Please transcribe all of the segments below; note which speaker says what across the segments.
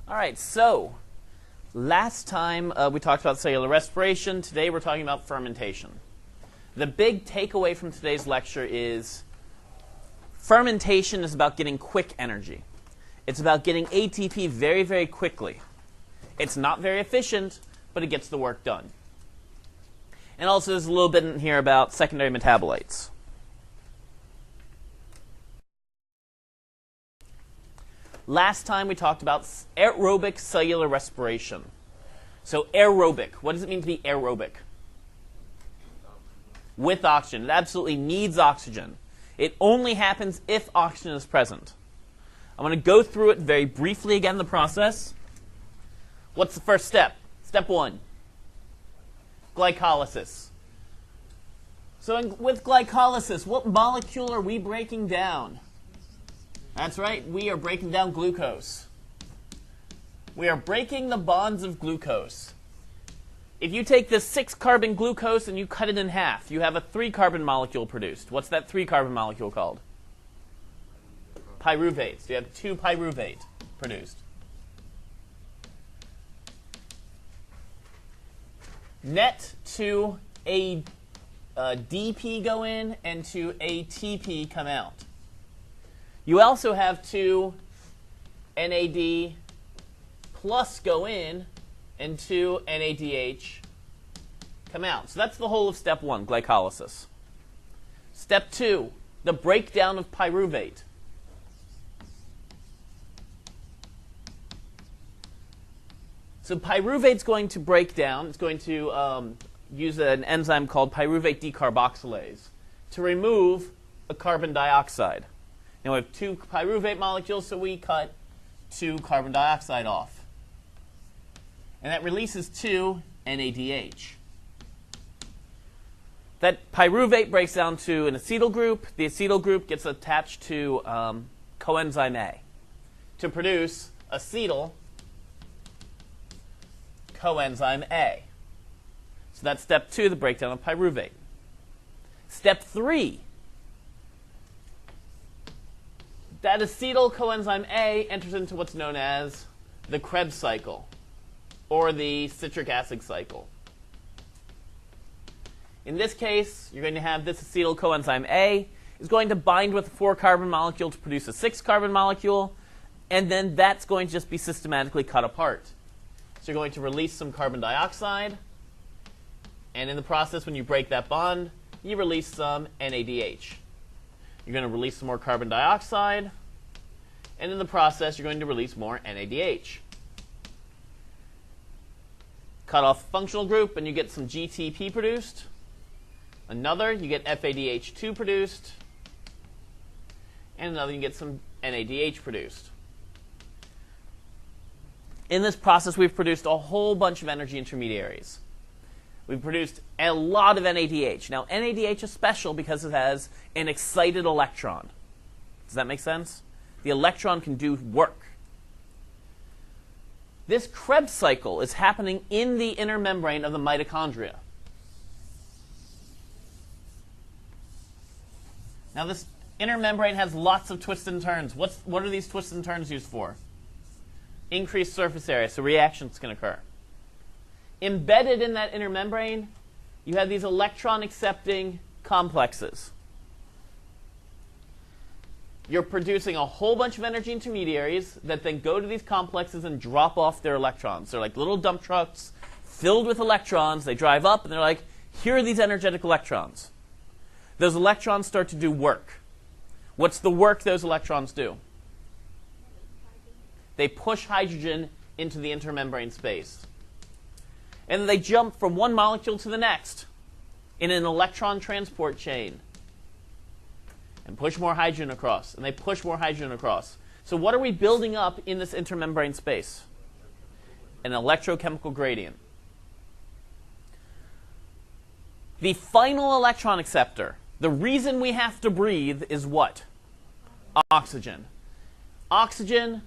Speaker 1: All right, so last time we talked about cellular respiration. Today we're talking about fermentation. The big takeaway from today's lecture is fermentation is about getting quick energy. It's about getting ATP very, very quickly. It's not very efficient, but it gets the work done. And also there's a little bit in here about secondary metabolites. Last time we talked about aerobic cellular respiration. So aerobic, what does it mean to be aerobic? With oxygen. It absolutely needs oxygen. It only happens if oxygen is present. I'm going to go through it very briefly again, the process. What's the first step? Step 1. Glycolysis. So with glycolysis, what molecule are we breaking down? That's right, we are breaking down glucose. We are breaking the bonds of glucose. If you take this 6-carbon glucose and you cut it in half, you have a 3-carbon molecule produced. What's that 3-carbon molecule called? Pyruvate. So you have 2 pyruvate produced. Net to a DP go in and to a TP come out. You also have 2 NAD plus go in and 2 NADH come out. So that's the whole of step 1, glycolysis. Step 2, the breakdown of pyruvate. So pyruvate's going to break down. It's going to use an enzyme called pyruvate decarboxylase to remove a carbon dioxide. Now we have 2 pyruvate molecules, so we cut 2 carbon dioxide off. And that releases 2 NADH. That pyruvate breaks down to an acetyl group. The acetyl group gets attached to coenzyme A to produce acetyl coenzyme A. So that's step 2, the breakdown of pyruvate. Step 3, that acetyl coenzyme A enters into what's known as the Krebs cycle, or the citric acid cycle. In this case, you're going to have this acetyl coenzyme A is going to bind with a 4-carbon molecule to produce a 6-carbon molecule, and then that's going to just be systematically cut apart. So you're going to release some carbon dioxide, and in the process, when you break that bond, you release some NADH. You're going to release some more carbon dioxide, and in the process, you're going to release more NADH. Cut off a functional group, and you get some GTP produced. Another, you get FADH2 produced. And another, you get some NADH produced. In this process, we've produced a whole bunch of energy intermediaries. We've produced a lot of NADH. Now, NADH is special because it has an excited electron. Does that make sense? The electron can do work. This Krebs cycle is happening in the inner membrane of the mitochondria. Now, this inner membrane has lots of twists and turns. What are these twists and turns used for? Increased surface area, so reactions can occur. Embedded in that inner membrane, you have these electron-accepting complexes. You're producing a whole bunch of energy intermediaries that then go to these complexes and drop off their electrons. They're like little dump trucks filled with electrons. They drive up, and they're like, here are these energetic electrons. Those electrons start to do work. What's the work those electrons do? They push hydrogen into the intermembrane space. And then they jump from one molecule to the next in an electron transport chain and push more hydrogen across. And they push more hydrogen across. So what are we building up in this intermembrane space? An electrochemical gradient. The final electron acceptor, the reason we have to breathe is what? Oxygen. Oxygen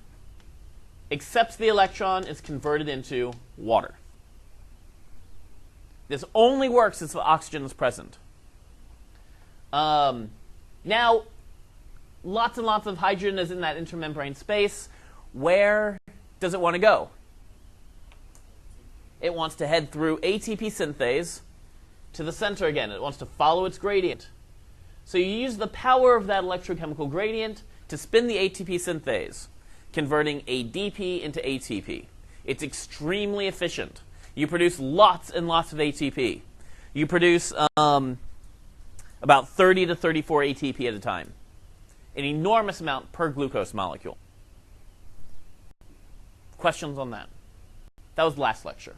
Speaker 1: accepts the electron, is converted into water. This only works if the oxygen is present. Now, lots and lots of hydrogen is in that intermembrane space. Where does it want to go? It wants to head through ATP synthase to the center again. It wants to follow its gradient. So you use the power of that electrochemical gradient to spin the ATP synthase, converting ADP into ATP. It's extremely efficient. You produce lots and lots of ATP. You produce about 30 to 34 ATP at a time, an enormous amount per glucose molecule. Questions on that? That was last lecture.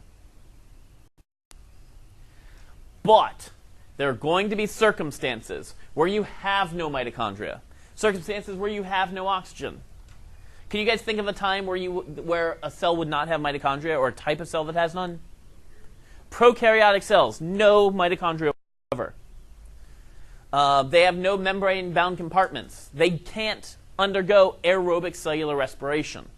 Speaker 1: But there are going to be circumstances where you have no mitochondria, circumstances where you have no oxygen. Can you guys think of a time where a cell would not have mitochondria, or a type of cell that has none? Prokaryotic cells, no mitochondria whatsoever. They have no membrane-bound compartments. They can't undergo aerobic cellular respiration.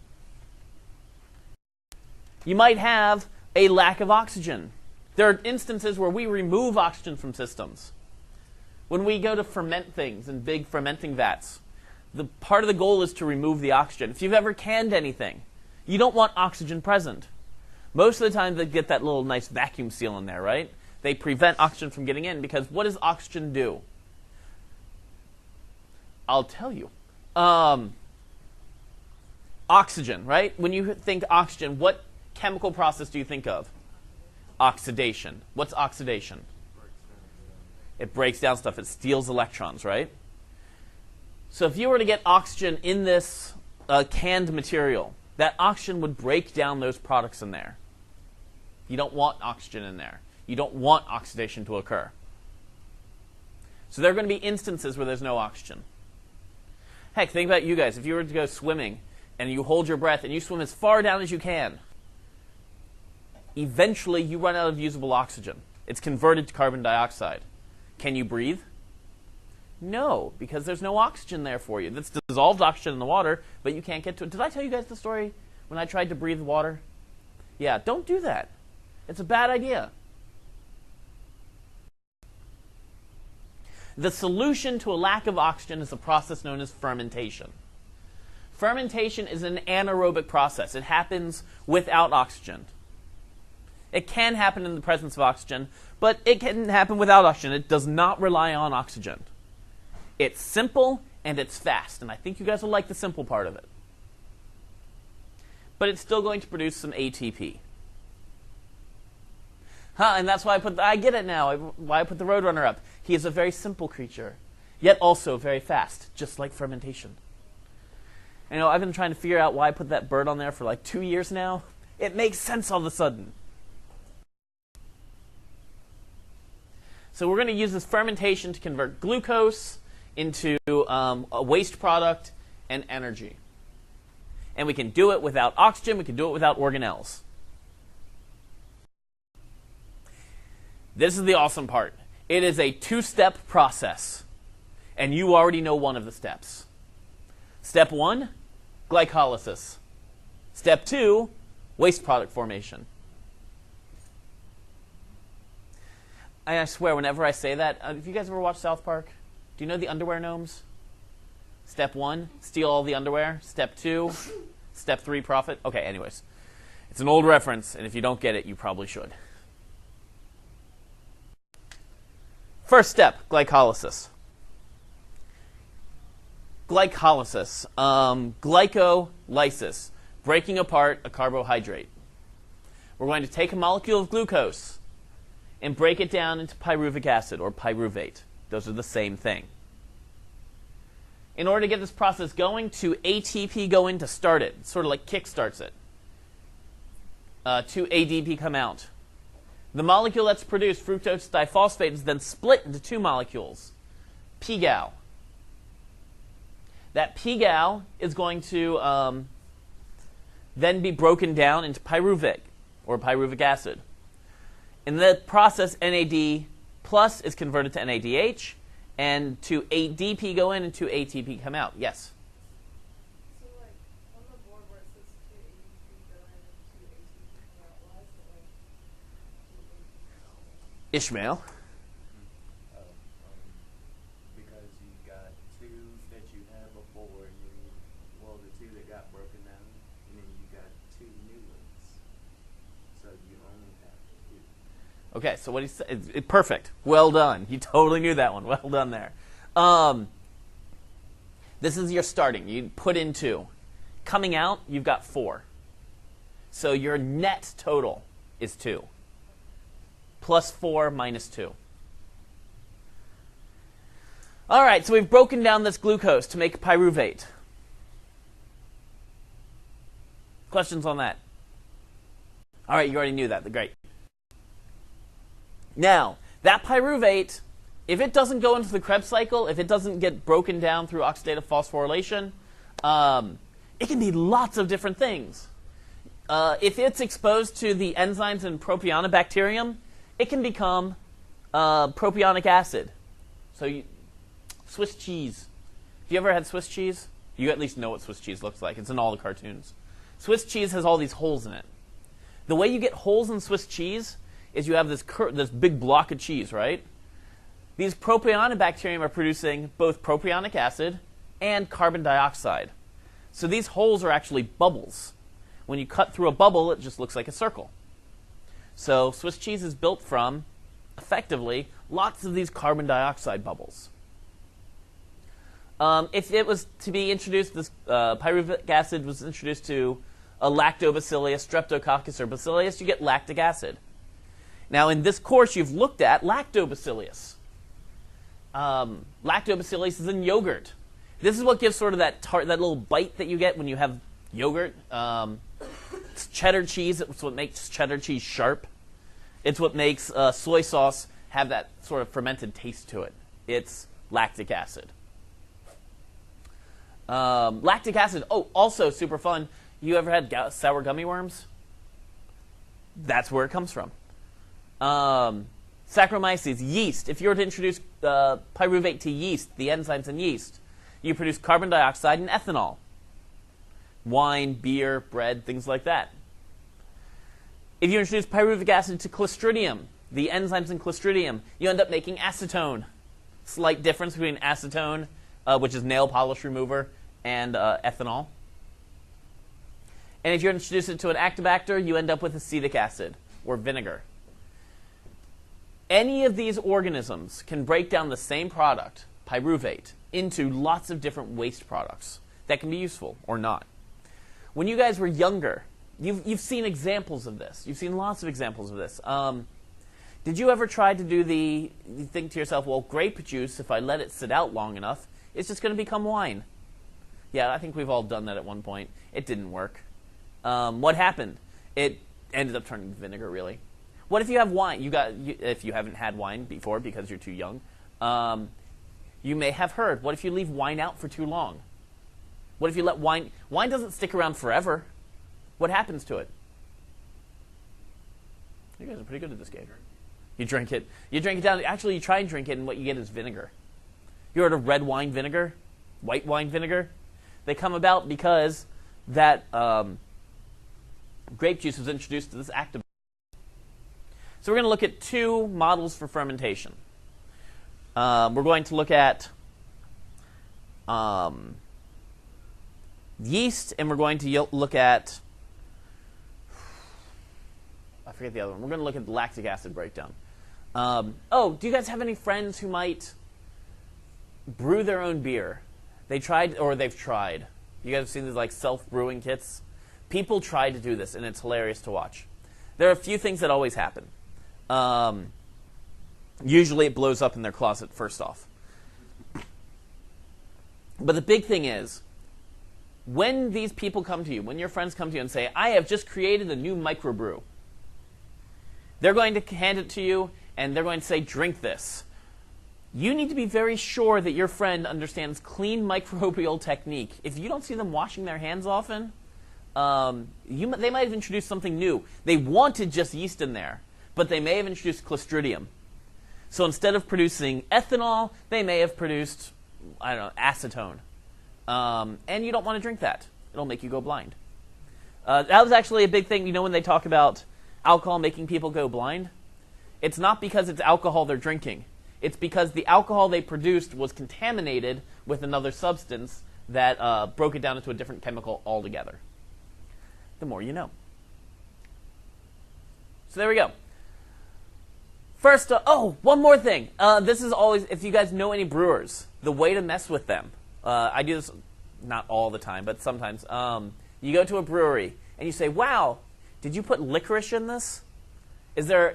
Speaker 1: You might have a lack of oxygen. There are instances where we remove oxygen from systems. When we go to ferment things in big fermenting vats, the part of the goal is to remove the oxygen. If you've ever canned anything, you don't want oxygen present. Most of the time they get that little nice vacuum seal in there, right? They prevent oxygen from getting in, because what does oxygen do? I'll tell you. Oxygen, right? When you think oxygen, what chemical process do you think of? Oxidation. What's oxidation? It breaks down stuff. It steals electrons, right? So if you were to get oxygen in this canned material, that oxygen would break down those products in there. You don't want oxygen in there. You don't want oxidation to occur. So there are going to be instances where there's no oxygen. Heck, think about you guys. If you were to go swimming and you hold your breath and you swim as far down as you can, eventually you run out of usable oxygen. It's converted to carbon dioxide. Can you breathe? No, because there's no oxygen there for you. That's dissolved oxygen in the water, but you can't get to it. Did I tell you guys the story when I tried to breathe water? Yeah, don't do that. It's a bad idea. The solution to a lack of oxygen is a process known as fermentation. Fermentation is an anaerobic process. It happens without oxygen. It can happen in the presence of oxygen, but it can happen without oxygen. It does not rely on oxygen. It's simple and it's fast, and I think you guys will like the simple part of it. But it's still going to produce some ATP. And that's why I get it now, why I put the Roadrunner up. He is a very simple creature, yet also very fast, just like fermentation. You know, I've been trying to figure out why I put that bird on there for like 2 years now. It makes sense all of a sudden. So we're going to use this fermentation to convert glucose into a waste product and energy. And we can do it without oxygen. We can do it without organelles. This is the awesome part. It is a two-step process. And you already know one of the steps. Step 1, glycolysis. Step 2, waste product formation. I swear, whenever I say that, have you guys ever watched South Park? Do you know the underwear gnomes? Step 1, steal all the underwear. Step 2, step 3, profit. Okay, anyways. It's an old reference, and if you don't get it, you probably should. First step, glycolysis. Glycolysis, glycolysis, breaking apart a carbohydrate. We're going to take a molecule of glucose and break it down into pyruvic acid or pyruvate. Those are the same thing. In order to get this process going, 2 ATP go in to start it. It sort of like kickstarts it. 2 ADP come out. The molecule that's produced, fructose diphosphate, is then split into 2 molecules, pGal. That pGal is going to then be broken down into pyruvate or pyruvic acid. In the process, NAD plus is converted to NADH, and 2 ADP go in and 2 ATP come out. Yes?
Speaker 2: So, like, on the board where it says 2 ADP go in and 2 ATP come out, why is it like 2 ATP?
Speaker 1: Ishmael?
Speaker 3: Because you got 2 that you had before, the 2 that got broken down, and then you got 2
Speaker 1: Okay, so what he said, perfect. Well done. You totally knew that one. Well done there. This is your starting. You put in 2. Coming out, you've got 4. So your net total is 2. Plus 4 minus 2. All right, so we've broken down this glucose to make pyruvate. Questions on that? All right, you already knew that. Great. Now, that pyruvate, if it doesn't go into the Krebs cycle, if it doesn't get broken down through oxidative phosphorylation, it can be lots of different things. If it's exposed to the enzymes in Propionibacterium, it can become propionic acid. So Swiss cheese. Have you ever had Swiss cheese? You at least know what Swiss cheese looks like. It's in all the cartoons. Swiss cheese has all these holes in it. The way you get holes in Swiss cheese is you have this big block of cheese, right? These Propionibacterium are producing both propionic acid and carbon dioxide. So these holes are actually bubbles. When you cut through a bubble, it just looks like a circle. So Swiss cheese is built from, effectively, lots of these carbon dioxide bubbles. If it was to be introduced, this pyruvic acid was introduced to a lactobacillus, streptococcus, or bacillus, you get lactic acid. Now, in this course, you've looked at lactobacillus. Lactobacillus is in yogurt. This is what gives sort of that little bite that you get when you have yogurt. It's cheddar cheese. It's what makes cheddar cheese sharp. It's what makes soy sauce have that sort of fermented taste to it. It's lactic acid. Lactic acid, also super fun. You ever had sour gummy worms? That's where it comes from. Saccharomyces, yeast. If you were to introduce pyruvate to yeast, the enzymes in yeast, you produce carbon dioxide and ethanol. Wine, beer, bread, things like that. If you introduce pyruvic acid to Clostridium, the enzymes in Clostridium, you end up making acetone. Slight difference between acetone, which is nail polish remover, and ethanol. And if you introduce it to an Actobacter, you end up with acetic acid or vinegar. Any of these organisms can break down the same product, pyruvate, into lots of different waste products that can be useful or not. When you guys were younger, you've seen examples of this. You've seen lots of examples of this. Did you ever try to do you think to yourself, well, grape juice, if I let it sit out long enough, it's just going to become wine? Yeah, I think we've all done that at one point. It didn't work. What happened? It ended up turning to vinegar, really. What if you have wine? If you haven't had wine before because you're too young, you may have heard, what if you leave wine out for too long? What if you let wine doesn't stick around forever. What happens to it? You guys are pretty good at this game. You drink it down. Actually, you try and drink it, and what you get is vinegar. You heard of red wine vinegar? White wine vinegar? They come about because that grape juice was introduced to this active. So we're going to look at 2 models for fermentation. We're going to look at yeast, and we're going to look at, I forget the other one. We're going to look at the lactic acid breakdown. Do you guys have any friends who might brew their own beer? They've tried. You guys have seen these like self-brewing kits? People try to do this, and it's hilarious to watch. There are a few things that always happen. Usually it blows up in their closet first off. But the big thing is, when these people come to you, when your friends come to you and say, I have just created a new microbrew, they're going to hand it to you, and they're going to say, drink this. You need to be very sure that your friend understands clean microbial technique. If you don't see them washing their hands often, they might have introduced something new. They wanted just yeast in there, but they may have introduced Clostridium. So instead of producing ethanol, they may have produced, acetone. And you don't want to drink that. It'll make you go blind. That was actually a big thing, when they talk about alcohol making people go blind. It's not because it's alcohol they're drinking. It's because the alcohol they produced was contaminated with another substance that broke it down into a different chemical altogether. The more you know. So there we go. First, one more thing. This is always, if you guys know any brewers, the way to mess with them. I do this not all the time, but sometimes. You go to a brewery and you say, "Wow, did you put licorice in this? Do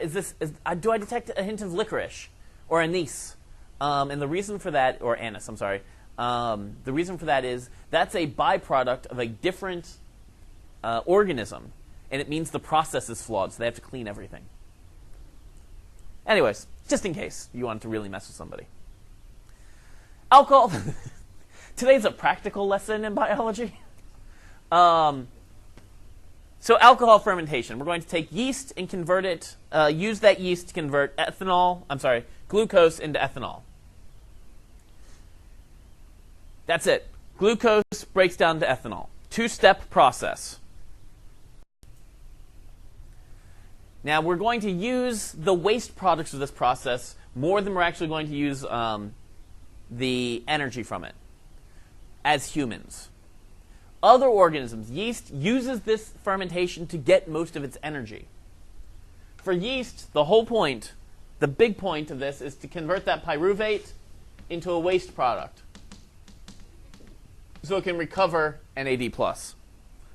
Speaker 1: I detect a hint of licorice or anise?" And the reason for that, or anise, I'm sorry. The reason for that is that's a byproduct of a different organism, and it means the process is flawed, so they have to clean everything. Anyways, just in case you wanted to really mess with somebody. Alcohol. Today's a practical lesson in biology. So alcohol fermentation. We're going to take yeast and convert it, use that yeast to convert glucose into ethanol. That's it. Glucose breaks down to ethanol. Two-step process. Now, we're going to use the waste products of this process more than we're actually going to use the energy from it as humans. Other organisms, yeast uses this fermentation to get most of its energy. For yeast, the whole point, the big point of this is to convert that pyruvate into a waste product so it can recover NAD+. I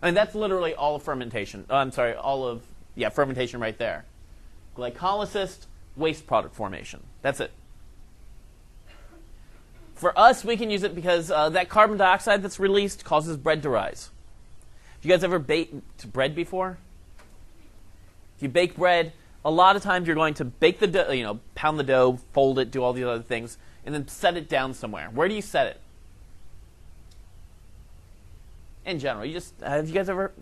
Speaker 1: mean, that's literally all of fermentation. Fermentation right there. Glycolysis, waste product formation. That's it. For us, we can use it because that carbon dioxide that's released causes bread to rise. Have you guys ever baked bread before? If you bake bread, a lot of times you're going to bake the dough, pound the dough, fold it, do all these other things, and then set it down somewhere. Where do you set it? In general, have you guys ever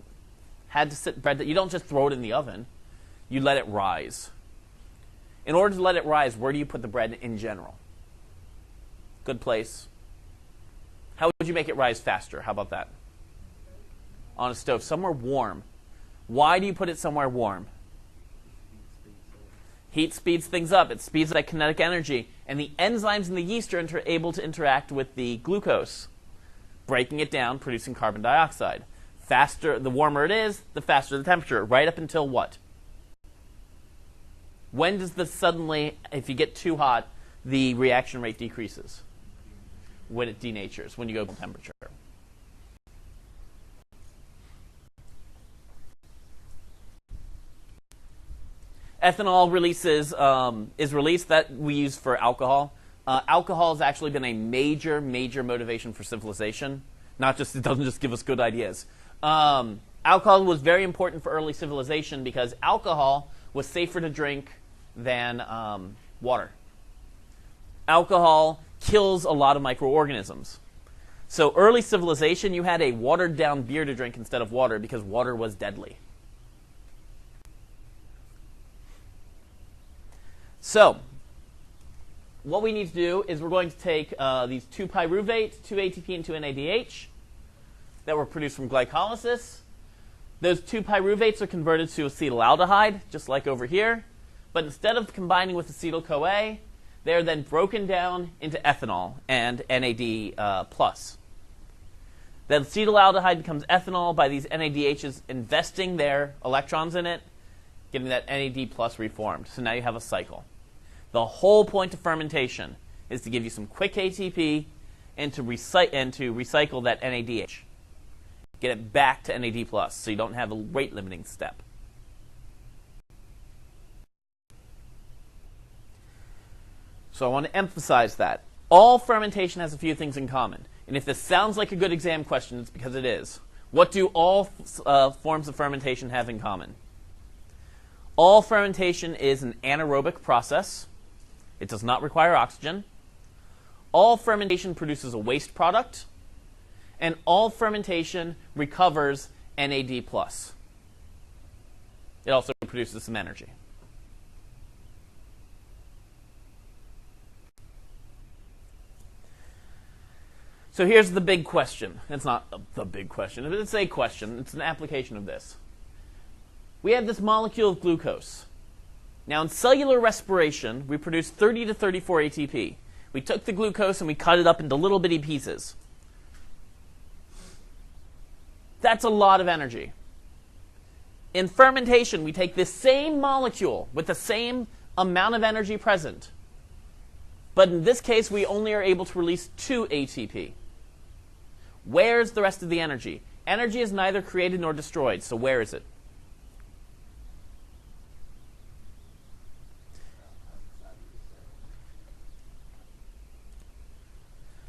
Speaker 1: had to sit bread that you don't just throw it in the oven, you let it rise. In order to let it rise, where do you put the bread in general? Good place. How would you make it rise faster? How about that? On a stove, somewhere warm. Why do you put it somewhere warm? Heat speeds things up. It speeds that kinetic energy, and the enzymes in the yeast are able to interact with the glucose, breaking it down, producing carbon dioxide. Faster, the warmer it is, the faster the temperature, right up until what? When does this suddenly, if you get too hot, the reaction rate decreases? When it denatures, when you go to temperature. Ethanol is released that we use for alcohol. Alcohol has actually been a major motivation for civilization. It doesn't just give us good ideas. Alcohol was very important for early civilization because alcohol was safer to drink than water. Alcohol kills a lot of microorganisms. So early civilization, you had a watered-down beer to drink instead of water because water was deadly. So what we need to do is we're going to take these 2 pyruvate, 2 ATP, and 2 NADH that were produced from glycolysis. Those 2 pyruvates are converted to acetaldehyde, just like over here. But instead of combining with acetyl-CoA, they're then broken down into ethanol and NAD+. Then acetaldehyde becomes ethanol by these NADHs investing their electrons in it, getting that NAD+ reformed. So now you have a cycle. The whole point of fermentation is to give you some quick ATP and to recycle that NADH. Get it back to NAD+, so you don't have a rate-limiting step. So I want to emphasize that. All fermentation has a few things in common. And if this sounds like a good exam question, it's because it is. What do all forms of fermentation have in common? All fermentation is an anaerobic process. It does not require oxygen. All fermentation produces a waste product. And all fermentation recovers NAD+. It also produces some energy. So here's the big question. It's not the big question. It's a question. It's an application of this. We have this molecule of glucose. Now, in cellular respiration, we produce 30 to 34 ATP. We took the glucose and we cut it up into little bitty pieces. That's a lot of energy. In fermentation, we take this same molecule with the same amount of energy present. But in this case, we only are able to release 2 ATP. Where's the rest of the energy? Energy is neither created nor destroyed, so where is it?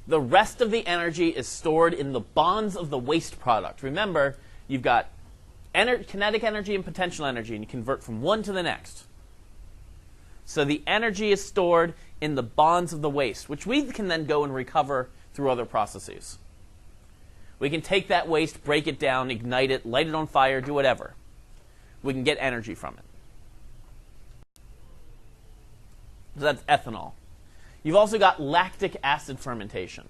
Speaker 1: The rest of the energy is stored in the bonds of the waste product. Remember, you've got kinetic energy and potential energy, and you convert from one to the next. So the energy is stored in the bonds of the waste, which we can then go and recover through other processes. We can take that waste, break it down, ignite it, light it on fire, do whatever. We can get energy from it. So that's ethanol. You've also got lactic acid fermentation.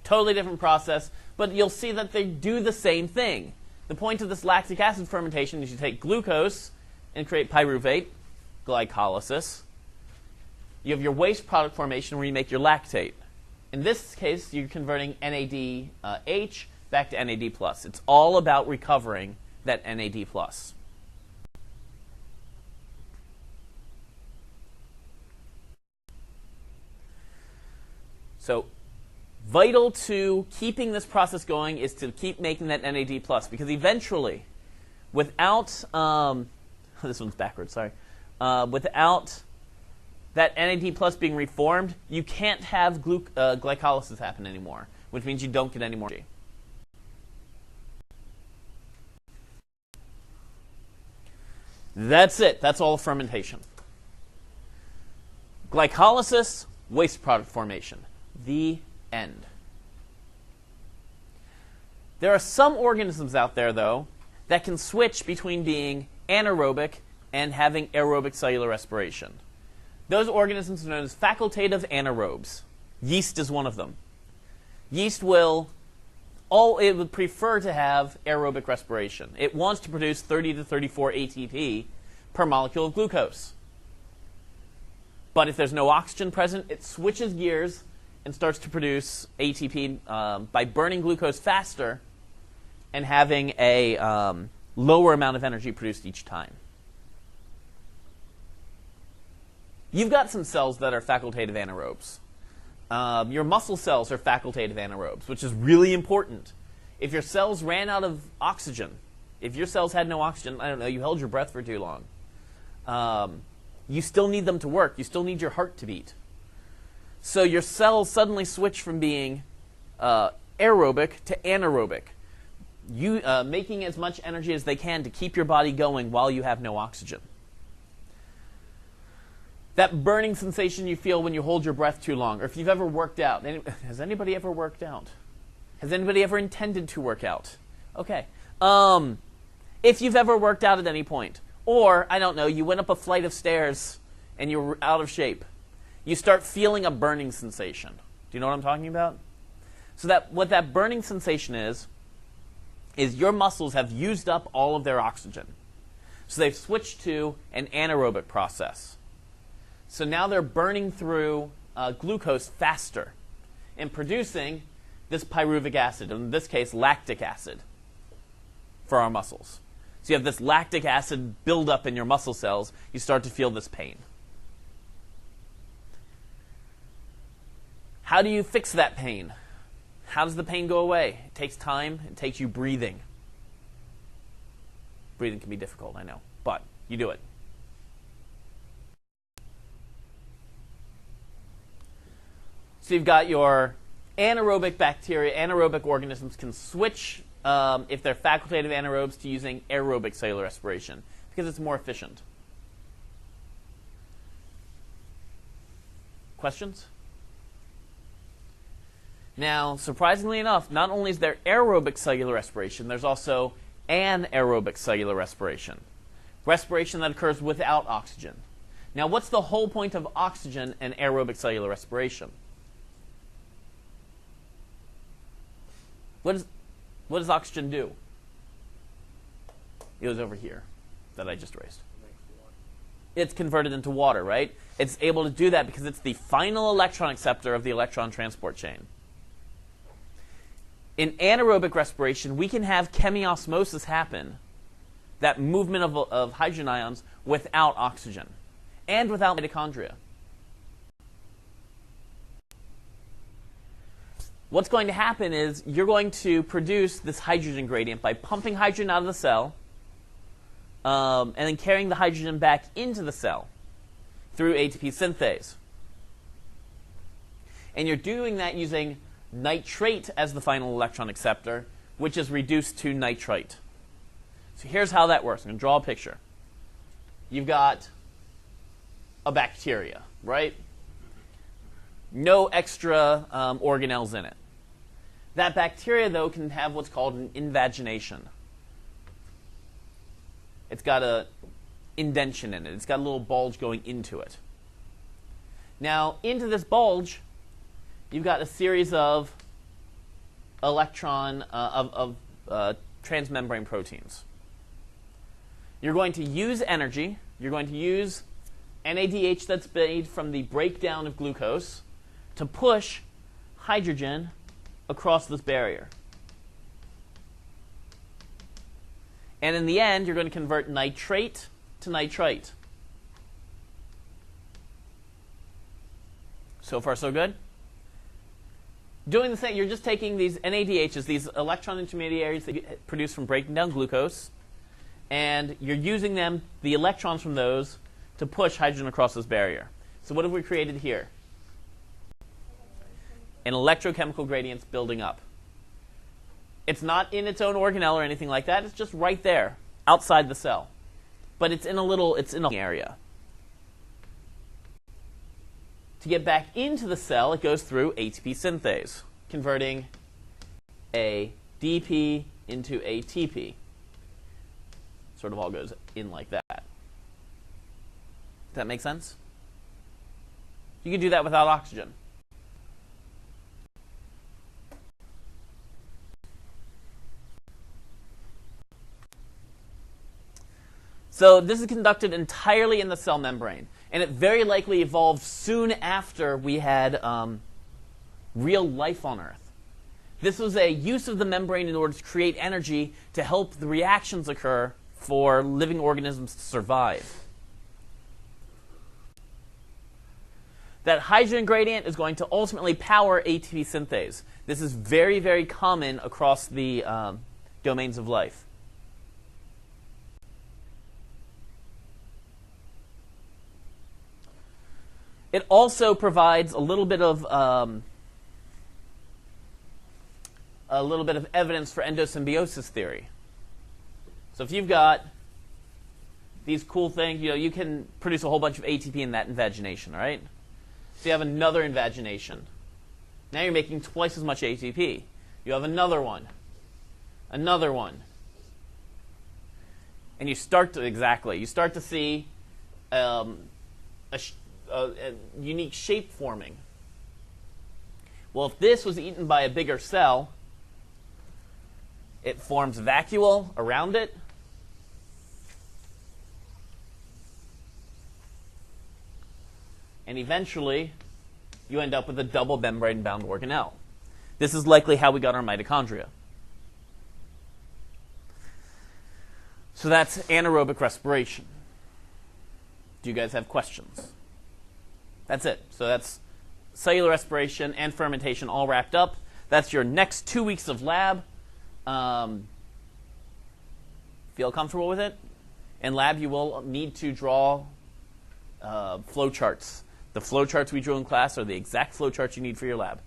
Speaker 1: Totally different process, but you'll see that they do the same thing. The point of this lactic acid fermentation is you take glucose and create pyruvate, glycolysis. You have your waste product formation where you make your lactate. In this case, you're converting NADH back to NAD+. It's all about recovering that NAD+. So vital to keeping this process going is to keep making that NAD+, because eventually, without, this one's backwards, sorry. Without that NAD+ being reformed, you can't have glycolysis happen anymore, which means you don't get any more energy. That's it. That's all of fermentation. Glycolysis, waste product formation. The end. There are some organisms out there, though, that can switch between being anaerobic and having aerobic cellular respiration. Those organisms are known as facultative anaerobes. Yeast is one of them. Yeast it would prefer to have aerobic respiration. It wants to produce 30 to 34 ATP per molecule of glucose. But if there's no oxygen present, it switches gears and starts to produce ATP by burning glucose faster and having a lower amount of energy produced each time. You've got some cells that are facultative anaerobes. Your muscle cells are facultative anaerobes, which is really important. If your cells ran out of oxygen, if your cells had no oxygen, I don't know, you held your breath for too long, you still need them to work. You still need your heart to beat. So your cells suddenly switch from being aerobic to anaerobic, making as much energy as they can to keep your body going while you have no oxygen. That burning sensation you feel when you hold your breath too long, or if you've ever worked out. Has anybody ever worked out? Has anybody ever intended to work out? Okay. If you've ever worked out at any point, or, I don't know, you went up a flight of stairs and you were out of shape, you start feeling a burning sensation. Do you know what I'm talking about? So what that burning sensation is your muscles have used up all of their oxygen. So they've switched to an anaerobic process. So now they're burning through glucose faster and producing this pyruvic acid, in this case lactic acid, for our muscles. So you have this lactic acid build up in your muscle cells. You start to feel this pain. How do you fix that pain? How does the pain go away? It takes time. It takes you breathing. Breathing can be difficult, I know, but you do it. So you've got your anaerobic bacteria, anaerobic organisms can switch, if they're facultative anaerobes, to using aerobic cellular respiration because it's more efficient. Questions? Now, surprisingly enough, not only is there aerobic cellular respiration, there's also anaerobic cellular respiration. Respiration that occurs without oxygen. Now, what's the whole point of oxygen and aerobic cellular respiration? What does oxygen do? It was over here that I just erased. It's converted into water, right? It's able to do that because it's the final electron acceptor of the electron transport chain. In anaerobic respiration, we can have chemiosmosis happen, that movement of hydrogen ions, without oxygen. and without mitochondria. What's going to happen is you're going to produce this hydrogen gradient by pumping hydrogen out of the cell and then carrying the hydrogen back into the cell through ATP synthase. And you're doing that using nitrate as the final electron acceptor, which is reduced to nitrite. So here's how that works. I'm going to draw a picture. You've got a bacteria, right? No extra organelles in it. That bacteria, though, can have what's called an invagination. It's got an indentation in it. It's got a little bulge going into it. Now, into this bulge, you've got a series of transmembrane proteins. You're going to use energy. You're going to use NADH that's made from the breakdown of glucose to push hydrogen across this barrier. And in the end, you're going to convert nitrate to nitrite. So far, so good? Doing the same, you're just taking these NADHs, these electron intermediaries that you produce from breaking down glucose, and you're using them, the electrons from those, to push hydrogen across this barrier. So what have we created here? An electrochemical gradient's building up. It's not in its own organelle or anything like that. It's just right there, outside the cell. But it's in a area. To get back into the cell, it goes through ATP synthase, converting ADP into ATP. Sort of all goes in like that. Does that make sense? You can do that without oxygen. So this is conducted entirely in the cell membrane, and it very likely evolved soon after we had real life on Earth. This was a use of the membrane in order to create energy to help the reactions occur for living organisms to survive. That hydrogen gradient is going to ultimately power ATP synthase. This is very, very common across the domains of life. It also provides a little bit of evidence for endosymbiosis theory. So if you've got these cool things, you can produce a whole bunch of ATP in that invagination, right? So you have another invagination. Now you're making twice as much ATP. You have another one, and you start to see a unique shape forming. Well, if this was eaten by a bigger cell, it forms vacuole around it. And eventually, you end up with a double membrane-bound organelle. This is likely how we got our mitochondria. So that's anaerobic respiration. Do you guys have questions? That's it. So that's cellular respiration and fermentation all wrapped up. That's your next 2 weeks of lab. Feel comfortable with it? In lab, you will need to draw flow charts. The flow charts we drew in class are the exact flow charts you need for your lab.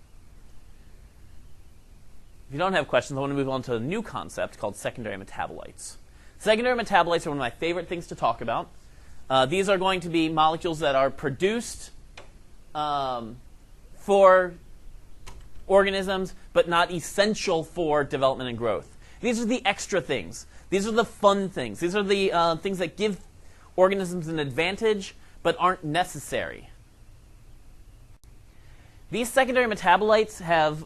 Speaker 1: If you don't have questions, I want to move on to a new concept called secondary metabolites. Secondary metabolites are one of my favorite things to talk about. These are going to be molecules that are produced for organisms, but not essential for development and growth. These are the extra things. These are the fun things. These are the things that give organisms an advantage, but aren't necessary. These secondary metabolites have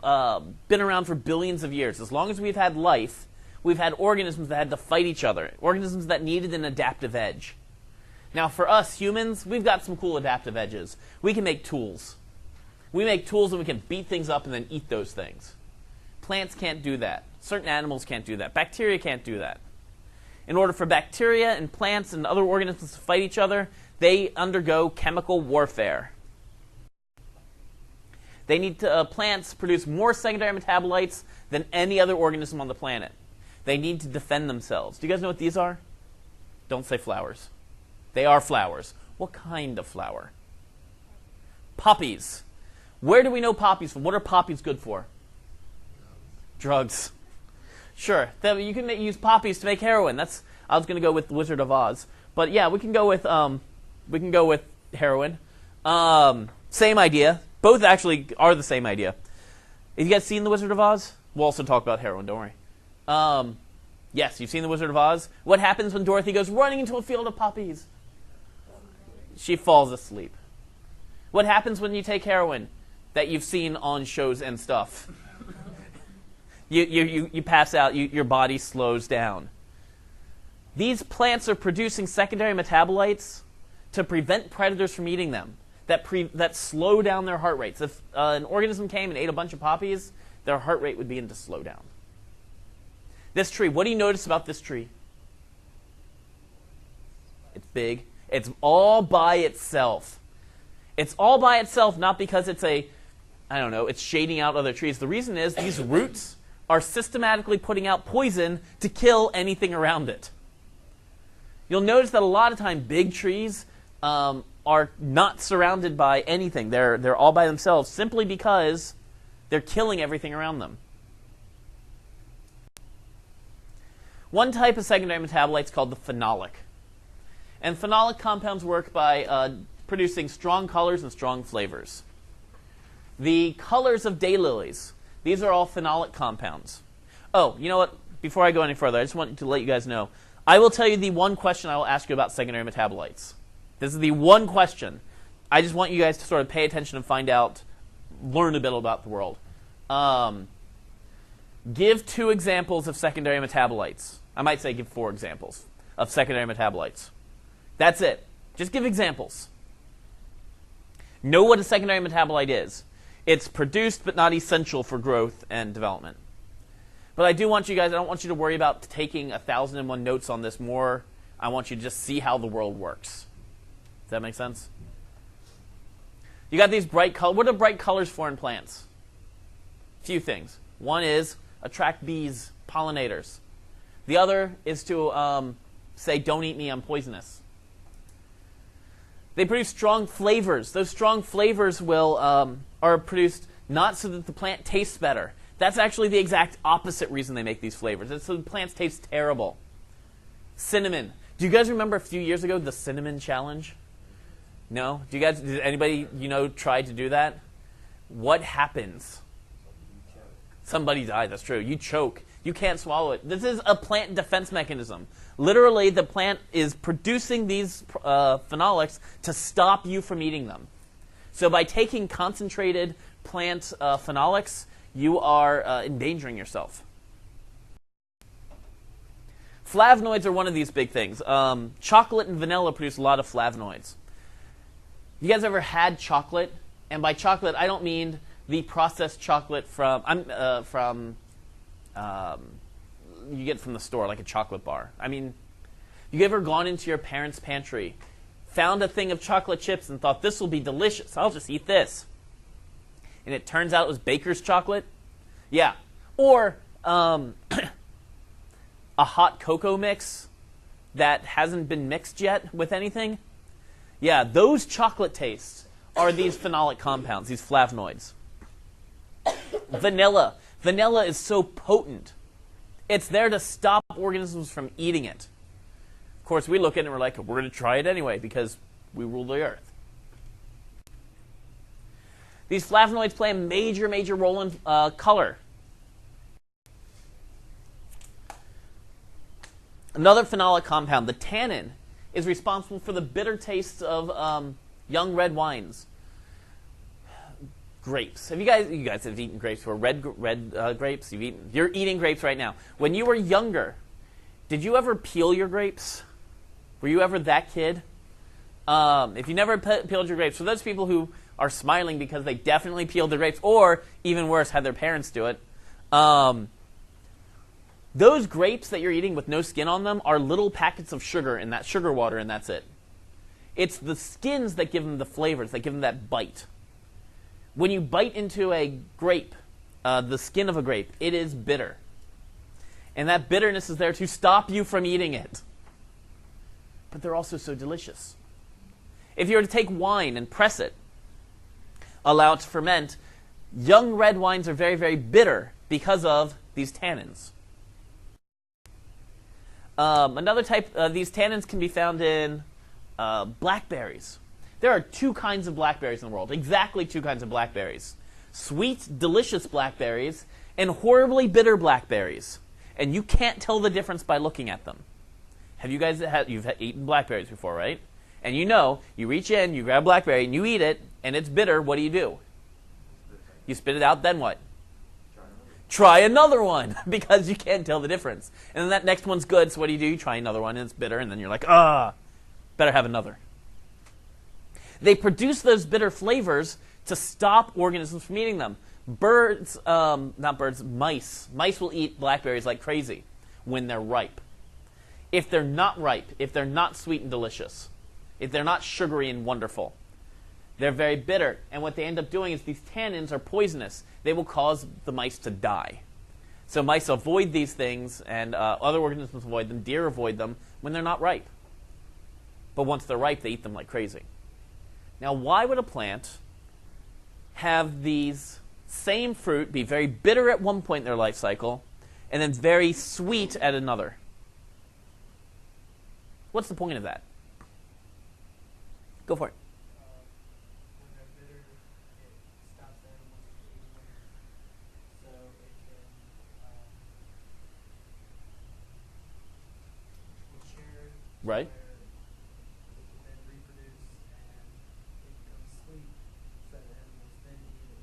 Speaker 1: been around for billions of years. As long as we've had life, we've had organisms that had to fight each other, organisms that needed an adaptive edge. Now, for us humans, we've got some cool adaptive edges. We can make tools. We make tools and we can beat things up and then eat those things. Plants can't do that. Certain animals can't do that. Bacteria can't do that. In order for bacteria and plants and other organisms to fight each other, they undergo chemical warfare. They need to, plants produce more secondary metabolites than any other organism on the planet. They need to defend themselves. Do you guys know what these are? Don't say flowers. They are flowers. What kind of flower? Poppies. Where do we know poppies from? What are poppies good for? Drugs. Sure. You can use poppies to make heroin. I was going to go with Wizard of Oz, but yeah, we can go with heroin. Same idea. Both actually are the same idea. Have you guys seen The Wizard of Oz? We'll also talk about heroin. Don't worry. Yes, you've seen The Wizard of Oz. What happens when Dorothy goes running into a field of poppies? She falls asleep. What happens when you take heroin that you've seen on shows and stuff? You pass out. Your body slows down. These plants are producing secondary metabolites to prevent predators from eating them, that slow down their heart rates. If an organism came and ate a bunch of poppies, their heart rate would begin to slow down. This tree, what do you notice about this tree? It's big. It's all by itself. It's all by itself, not because it's it's shading out other trees. The reason is these roots are systematically putting out poison to kill anything around it. You'll notice that a lot of time big trees are not surrounded by anything. They're all by themselves simply because they're killing everything around them. One type of secondary metabolite is called the phenolic. And phenolic compounds work by producing strong colors and strong flavors. The colors of daylilies, these are all phenolic compounds. Oh, you know what? Before I go any further, I just want to let you guys know. I will tell you the one question I will ask you about secondary metabolites. This is the one question. I just want you guys to sort of pay attention and find out, learn a bit about the world. Give 2 examples of secondary metabolites. I might say give 4 examples of secondary metabolites. That's it. Just give examples. Know what a secondary metabolite is. It's produced but not essential for growth and development. But I don't want you to worry about taking 1,001 notes on this more. I want you to just see how the world works. Does that make sense? You got these bright colors. What are bright colors for in plants? Few things. One is attract bees, pollinators. The other is to say, don't eat me, I'm poisonous. They produce strong flavors. Those strong flavors are produced not so that the plant tastes better. That's actually the exact opposite reason they make these flavors. It's so the plants taste terrible. Cinnamon. Do you guys remember a few years ago the cinnamon challenge? No? Did anybody try to do that? What happens? Somebody died. That's true. You choke. You can't swallow it. This is a plant defense mechanism. Literally, the plant is producing these phenolics to stop you from eating them. So by taking concentrated plant phenolics, you are endangering yourself. Flavonoids are one of these big things. Chocolate and vanilla produce a lot of flavonoids. You guys ever had chocolate? And by chocolate, I don't mean the processed chocolate you get from the store, like a chocolate bar. I mean, you ever gone into your parents' pantry, found a thing of chocolate chips and thought, this will be delicious, I'll just eat this. And it turns out it was baker's chocolate? Yeah. Or a hot cocoa mix that hasn't been mixed yet with anything? Yeah, those chocolate tastes are these phenolic compounds, these flavonoids. Vanilla. Vanilla is so potent. It's there to stop organisms from eating it. Of course, we look at it and we're like, we're going to try it anyway because we rule the earth. These flavonoids play a major, major role in color. Another phenolic compound, the tannin, is responsible for the bitter tastes of young red wines. Grapes. You guys have eaten grapes before? Red grapes? You're eating grapes right now. When you were younger, did you ever peel your grapes? Were you ever that kid? If you never peeled your grapes, for those people who are smiling because they definitely peeled their grapes, or even worse, had their parents do it, Those grapes that you're eating with no skin on them are little packets of sugar in that sugar water, and that's it. It's the skins that give them the flavors, that give them that bite. When you bite into a grape, the skin of a grape, it is bitter. And that bitterness is there to stop you from eating it. But they're also so delicious. If you were to take wine and press it, allow it to ferment, young red wines are very, very bitter because of these tannins. Another type, these tannins can be found in blackberries. There are two kinds of blackberries in the world, exactly two kinds of blackberries. Sweet, delicious blackberries and horribly bitter blackberries. And you can't tell the difference by looking at them. Have you guys you've eaten blackberries before, right? And you know, you reach in, you grab a blackberry, and you eat it, and it's bitter. What do? You spit it out, then what? Try another one, because you can't tell the difference. And then that next one's good, so what do? You try another one, and it's bitter, and then you're like, better have another. They produce those bitter flavors to stop organisms from eating them. Mice. Mice will eat blackberries like crazy when they're ripe. If they're not ripe, if they're not sweet and delicious, if they're not sugary and wonderful, they're very bitter. And what they end up doing is these tannins are poisonous. They will cause the mice to die. So mice avoid these things, and other organisms avoid them. Deer avoid them when they're not ripe. But once they're ripe, they eat them like crazy. Now, why would a plant have these same fruit be very bitter at one point in their life cycle and then very sweet at another? What's the point of that? Go for it.
Speaker 4: When they're bitter, it stops the animals from eating them. So it can mature,
Speaker 1: Right.
Speaker 4: where it can then reproduce and it becomes sweet, so the animals then eat it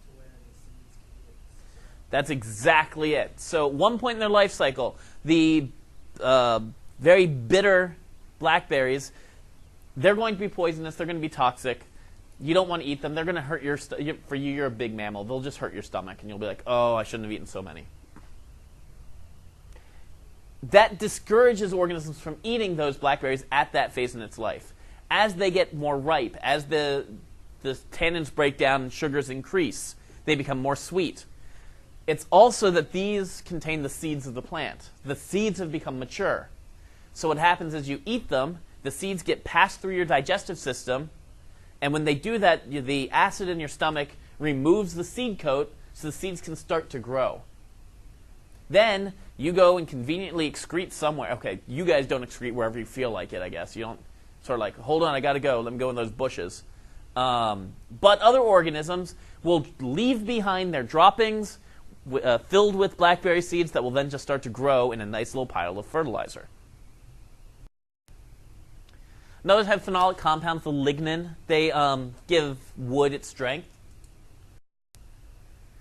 Speaker 4: to where the seeds can get.
Speaker 1: That's exactly it. So at one point in their life cycle, the very bitter blackberries, they're going to be poisonous. They're going to be toxic. You don't want to eat them. They're going to hurt your for you, you're a big mammal. They'll just hurt your stomach, and you'll be like, oh, I shouldn't have eaten so many. That discourages organisms from eating those blackberries at that phase in its life. As they get more ripe, as the tannins break down and sugars increase, they become more sweet. It's also that these contain the seeds of the plant. The seeds have become mature. So what happens is you eat them, the seeds get passed through your digestive system, and when they do that, the acid in your stomach removes the seed coat so the seeds can start to grow. Then you go and conveniently excrete somewhere. Okay, you guys don't excrete wherever you feel like it, I guess. You don't sort of like, hold on, I got to go. Let me go in those bushes. But other organisms will leave behind their droppings filled with blackberry seeds that will then just start to grow in a nice little pile of fertilizer. Another type of phenolic compounds, the lignin. They give wood its strength.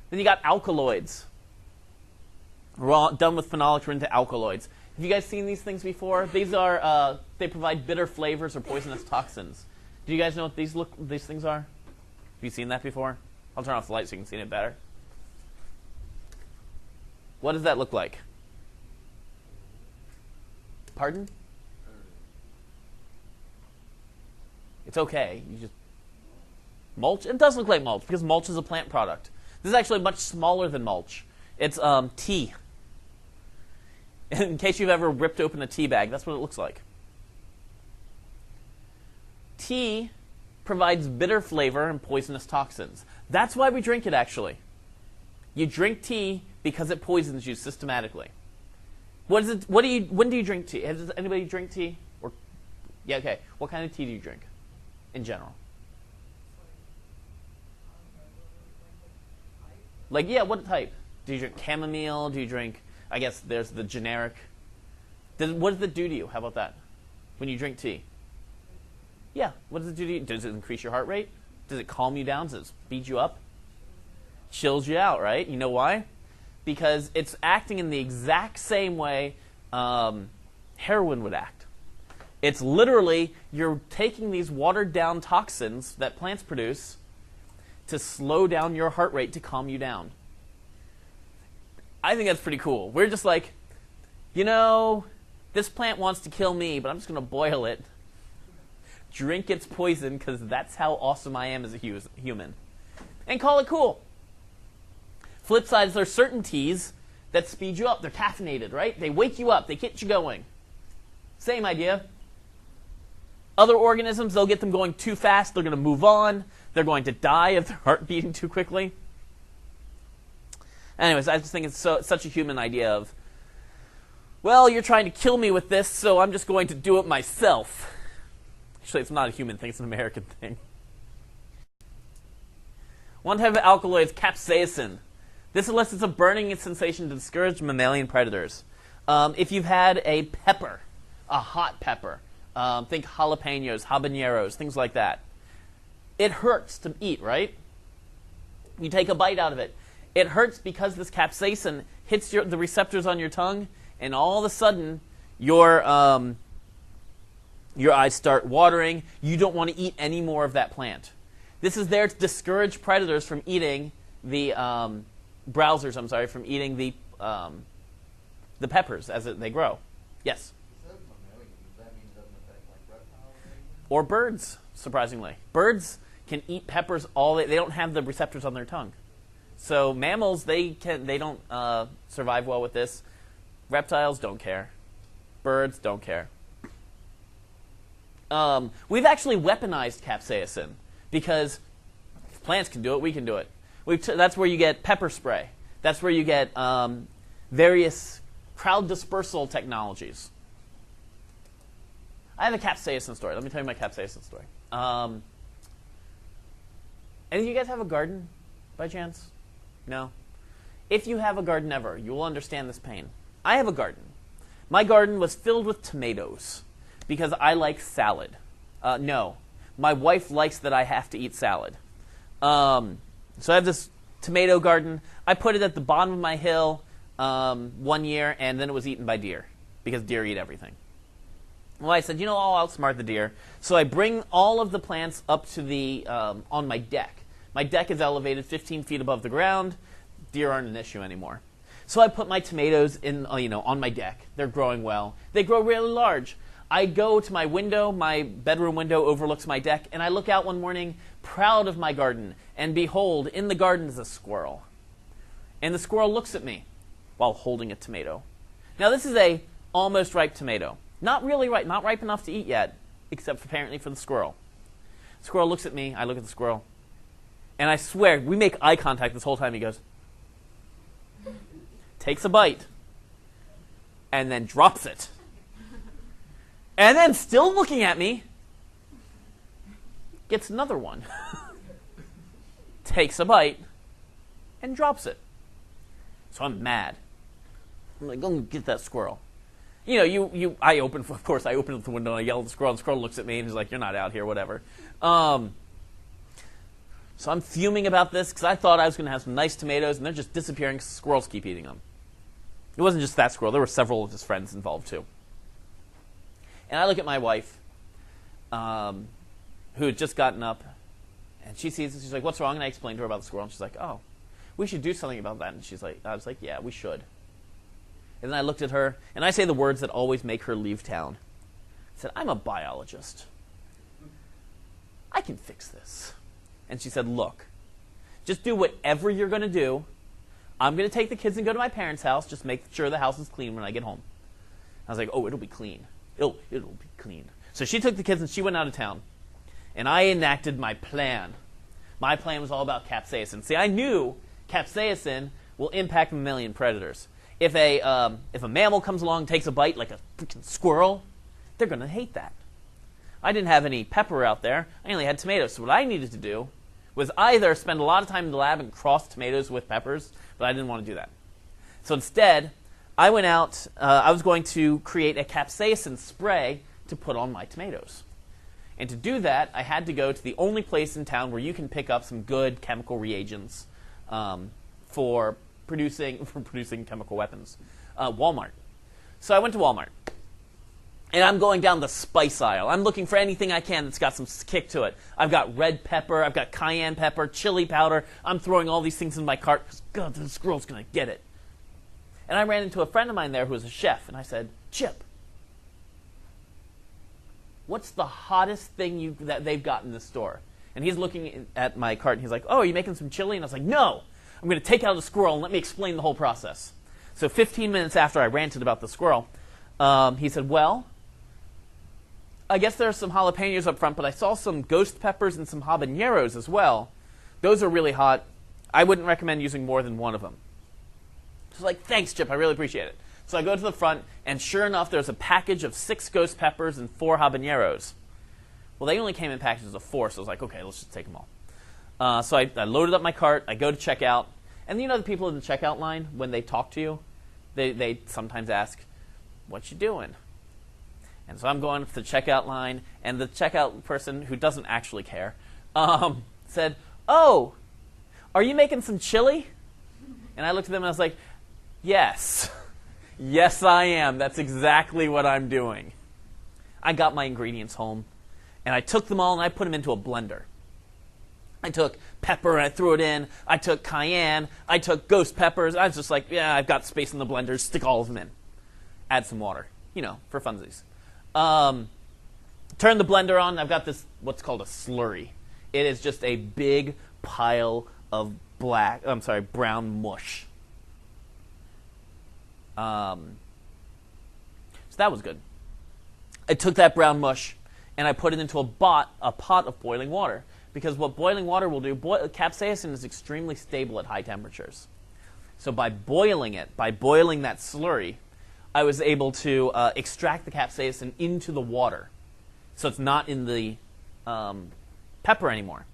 Speaker 1: Then you got alkaloids. We're all done with phenolics, we're into alkaloids. Have you guys seen these things before? These are, they provide bitter flavors or poisonous toxins. Do you guys know what these things are? Have you seen that before? I'll turn off the light so you can see it better. What does that look like? Pardon? It's okay. You just mulch. It does look like mulch because mulch is a plant product. This is actually much smaller than mulch. It's tea. In case you've ever ripped open a tea bag, that's what it looks like. Tea provides bitter flavor and poisonous toxins. That's why we drink it, actually. You drink tea because it poisons you systematically. What is it? When do you drink tea? Does anybody drink tea? Or yeah, okay. What kind of tea do you drink in general? Like, yeah, what type? Do you drink chamomile? Do you drink, I guess there's the generic. What does it do to you? How about that? When you drink tea? Yeah, what does it do to you? Does it increase your heart rate? Does it calm you down? Does it speed you up? Chills you out, right? You know why? Because it's acting in the exact same way heroin would act. It's literally, you're taking these watered down toxins that plants produce to slow down your heart rate to calm you down. I think that's pretty cool. We're just like, you know, this plant wants to kill me, but I'm just going to boil it, drink its poison, because that's how awesome I am as a human, and call it cool. Flip side is there are certain teas that speed you up. They're caffeinated, right? They wake you up. They get you going. Same idea. Other organisms, they'll get them going too fast. They're going to move on. They're going to die if their heart beating too quickly. Anyways, I just think it's such a human idea of, well, you're trying to kill me with this, so I'm just going to do it myself. Actually, it's not a human thing. It's an American thing. One type of alkaloid is capsaicin. This elicits a burning sensation to discourage mammalian predators. If you've had a pepper, a hot pepper, think jalapenos, habaneros, things like that, it hurts to eat, right? You take a bite out of it. It hurts because this capsaicin hits the receptors on your tongue, and all of a sudden, your eyes start watering. You don't want to eat any more of that plant. This is there to discourage predators from eating the from eating the peppers as they grow. Yes?
Speaker 3: Does that mean it doesn't affect like reptiles or anything?
Speaker 1: Or birds, surprisingly. Birds can eat peppers they don't have the receptors on their tongue. So mammals, they don't survive well with this. Reptiles don't care. Birds don't care. We've actually weaponized capsaicin because if plants can do it, we can do it. That's where you get pepper spray. That's where you get various crowd dispersal technologies. I have a capsaicin story. Let me tell you my capsaicin story. Any of you guys have a garden by chance? No? If you have a garden ever, you will understand this pain. I have a garden. My garden was filled with tomatoes because I like salad. No. My wife likes that I have to eat salad. So I have this tomato garden. I put it at the bottom of my hill one year, and then it was eaten by deer because deer eat everything. Well, I said, I'll outsmart the deer. So I bring all of the plants up to the on my deck. My deck is elevated 15 feet above the ground. Deer aren't an issue anymore. So I put my tomatoes in, on my deck. They're growing well. They grow really large. I go to my window. My bedroom window overlooks my deck, and I look out one morning, proud of my garden, and behold, in the garden is a squirrel. And the squirrel looks at me while holding a tomato. Now, this is a almost ripe tomato. Not really ripe, not ripe enough to eat yet, except apparently for the squirrel. The squirrel looks at me. I look at the squirrel. And I swear, we make eye contact this whole time. He goes, takes a bite, and then drops it. And then, still looking at me, gets another one. Takes a bite, and drops it. So I'm mad. I'm like, go get that squirrel. I open up the window and I yell at the squirrel, and the squirrel looks at me and he's like, you're not out here, whatever. So I'm fuming about this because I thought I was going to have some nice tomatoes, and they're just disappearing because squirrels keep eating them. It wasn't just that squirrel. There were several of his friends involved, too. And I look at my wife, who had just gotten up, and she sees this. She's like, what's wrong? And I explained to her about the squirrel, and she's like, oh, we should do something about that. And I was like, yeah, we should. And then I looked at her, and I say the words that always make her leave town. I said, I'm a biologist. I can fix this. And she said, look, just do whatever you're going to do. I'm going to take the kids and go to my parents' house. Just make sure the house is clean when I get home. I was like, oh, it'll be clean. It'll be clean. So she took the kids and she went out of town. And I enacted my plan. My plan was all about capsaicin. See, I knew capsaicin will impact mammalian predators. If a mammal comes along and takes a bite like a freaking squirrel, they're going to hate that. I didn't have any pepper out there. I only had tomatoes. So what I needed to do was either spend a lot of time in the lab and cross tomatoes with peppers, but I didn't want to do that. So instead, I went out. I was going to create a capsaicin spray to put on my tomatoes. And to do that, I had to go to the only place in town where you can pick up some good chemical reagents for producing chemical weapons, Walmart. So I went to Walmart. And I'm going down the spice aisle. I'm looking for anything I can that's got some kick to it. I've got red pepper. I've got cayenne pepper, chili powder. I'm throwing all these things in my cart because, God, the squirrel's going to get it. And I ran into a friend of mine there who was a chef, and I said, Chip, what's the hottest thing that they've got in the store? And he's looking at my cart, and he's like, oh, are you making some chili? And I was like, no, I'm going to take out a squirrel and let me explain the whole process. So 15 minutes after I ranted about the squirrel, he said, well, I guess there's some jalapenos up front, but I saw some ghost peppers and some habaneros as well. Those are really hot. I wouldn't recommend using more than one of them. So I was like, thanks, Chip, I really appreciate it. So I go to the front, and sure enough, there's a package of 6 ghost peppers and 4 habaneros. Well, they only came in packages of 4, so I was like, okay, let's just take them all. So I loaded up my cart, I go to checkout, and you know the people in the checkout line, when they talk to you, they sometimes ask, what you doing? And so I'm going to the checkout line, and the checkout person, who doesn't actually care, said, oh, are you making some chili? And I looked at them and I was like, yes. Yes, I am. That's exactly what I'm doing. I got my ingredients home, and I took them all and I put them into a blender. I took pepper and I threw it in. I took cayenne. I took ghost peppers. I was just like, yeah, I've got space in the blender. Stick all of them in. Add some water, for funsies. Turn the blender on. I've got this, what's called a slurry. It is just a big pile of brown mush. So that was good. I took that brown mush and I put it into a pot of boiling water. Because what boiling water will do, capsaicin is extremely stable at high temperatures. So by boiling that slurry, I was able to extract the capsaicin into the water. So it's not in the pepper anymore.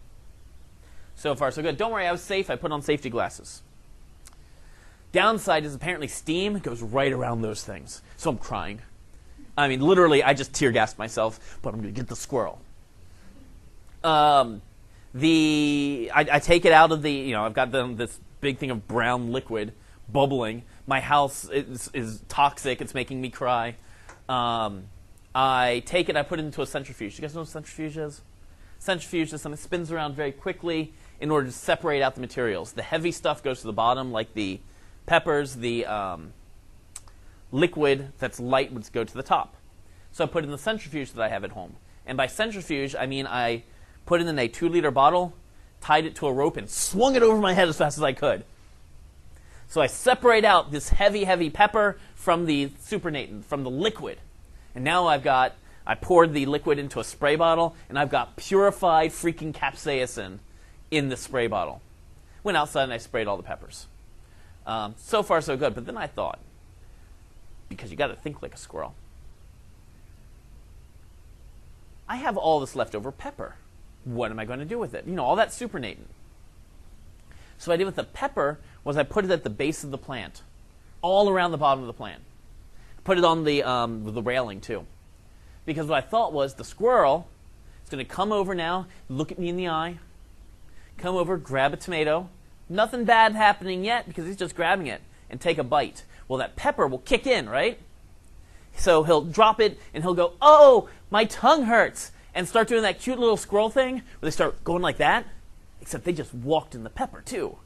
Speaker 1: So far, so good. Don't worry, I was safe. I put on safety glasses. Downside is apparently steam goes right around those things. So I'm crying. I mean, literally, I just tear gassed myself, but I'm going to get the squirrel. I take it out of I've got this big thing of brown liquid bubbling. My house is toxic. It's making me cry. I take it, I put it into a centrifuge. You guys know what a centrifuge is? Centrifuge is something that spins around very quickly in order to separate out the materials. The heavy stuff goes to the bottom, like the peppers. The liquid that's light would go to the top. So I put it in the centrifuge that I have at home. And by centrifuge, I mean I put it in a 2-liter bottle, tied it to a rope, and swung it over my head as fast as I could. So I separate out this heavy, heavy pepper from the supernatant, from the liquid. And now I poured the liquid into a spray bottle, and I've got purified freaking capsaicin in the spray bottle. Went outside and I sprayed all the peppers. So far, so good. But then I thought, because you got to think like a squirrel, I have all this leftover pepper. What am I going to do with it? All that supernatant. So what I did with the pepper was I put it at the base of the plant, all around the bottom of the plant. Put it on the railing too, because what I thought was the squirrel is going to come over now, look at me in the eye, come over, grab a tomato. Nothing bad happening yet because he's just grabbing it, and take a bite. Well, that pepper will kick in, right? So he'll drop it and he'll go, oh, my tongue hurts, and start doing that cute little squirrel thing where they start going like that, except they just walked in the pepper too.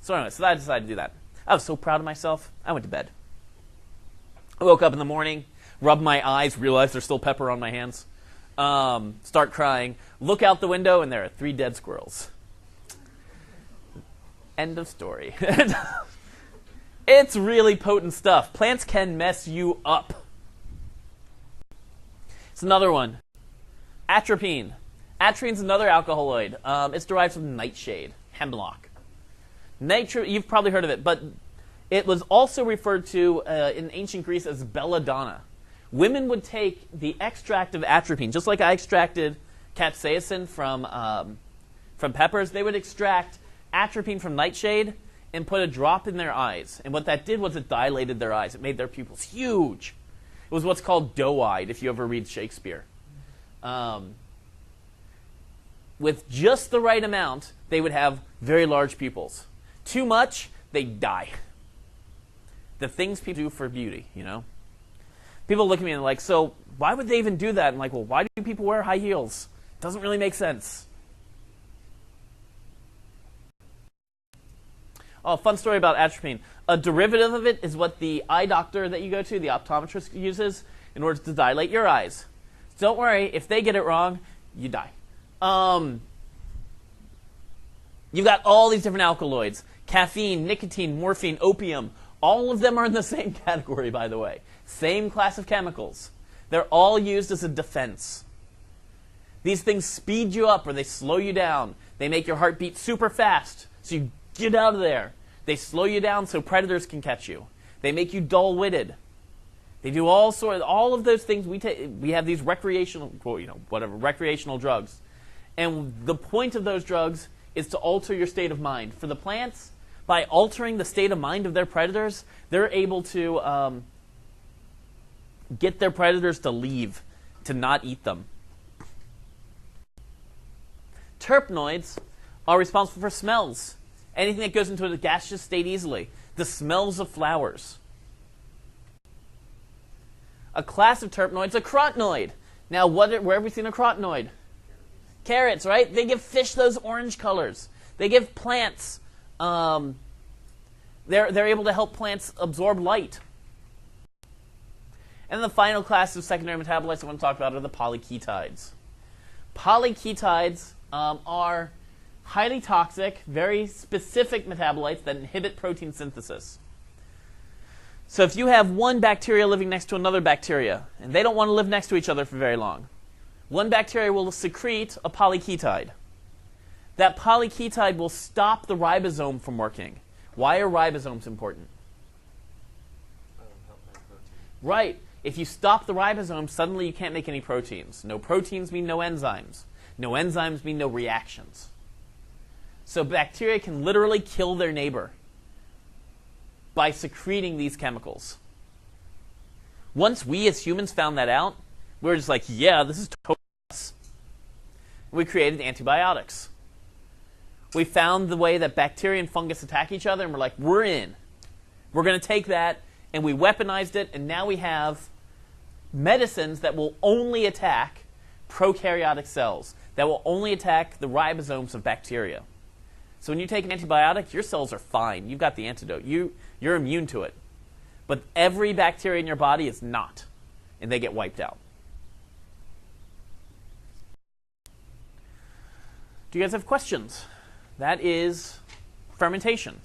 Speaker 1: So anyway, I decided to do that. I was so proud of myself, I went to bed. I woke up in the morning, rubbed my eyes, realized there's still pepper on my hands, start crying, look out the window, and there are 3 dead squirrels. End of story. It's really potent stuff. Plants can mess you up. It's another one. Atropine. Atropine's another alkaloid. It's derived from nightshade, hemlock. You've probably heard of it, but it was also referred to in ancient Greece as belladonna. Women would take the extract of atropine, just like I extracted capsaicin from peppers. They would extract atropine from nightshade and put a drop in their eyes. And what that did was it dilated their eyes. It made their pupils huge. It was what's called doe-eyed, if you ever read Shakespeare. With just the right amount, they would have very large pupils. Too much, they'd die. The things people do for beauty, People look at me and they're like, so why would they even do that? I'm like, well, why do people wear high heels? Doesn't really make sense. Oh, fun story about atropine. A derivative of it is what the eye doctor that you go to, the optometrist, uses in order to dilate your eyes. So don't worry, if they get it wrong, you die. You've got all these different alkaloids. Caffeine, nicotine, morphine, opium. All of them are in the same category, by the way. Same class of chemicals. They're all used as a defense. These things speed you up or they slow you down. They make your heart beat super fast, so you get out of there. They slow you down so predators can catch you. They make you dull-witted. They do all of those things. We have these recreational drugs. And the point of those drugs is to alter your state of mind. For the plants, by altering the state of mind of their predators, they're able to get their predators to leave, to not eat them. Terpenoids are responsible for smells. Anything that goes into a gaseous state easily. The smells of flowers. A class of terpenoids, a carotenoid. Now, where have we seen a carotenoid? Carrots, right? They give fish those orange colors. They give plants. They're able to help plants absorb light. And the final class of secondary metabolites I want to talk about are the polyketides. Polyketides are highly toxic, very specific metabolites that inhibit protein synthesis. So if you have one bacteria living next to another bacteria, and they don't want to live next to each other for very long, one bacteria will secrete a polyketide. That polyketide will stop the ribosome from working. Why are ribosomes important? Right. If you stop the ribosome, suddenly you can't make any proteins. No proteins mean no enzymes. No enzymes mean no reactions. So bacteria can literally kill their neighbor by secreting these chemicals. Once we as humans found that out, we were just like, yeah, this is totally us. We created antibiotics. We found the way that bacteria and fungus attack each other, and we're like, we're in. We're going to take that, and we weaponized it, and now we have medicines that will only attack prokaryotic cells, that will only attack the ribosomes of bacteria. So when you take an antibiotic, your cells are fine. You've got the antidote. You're immune to it. But every bacteria in your body is not, and they get wiped out. Do you guys have questions? That is fermentation.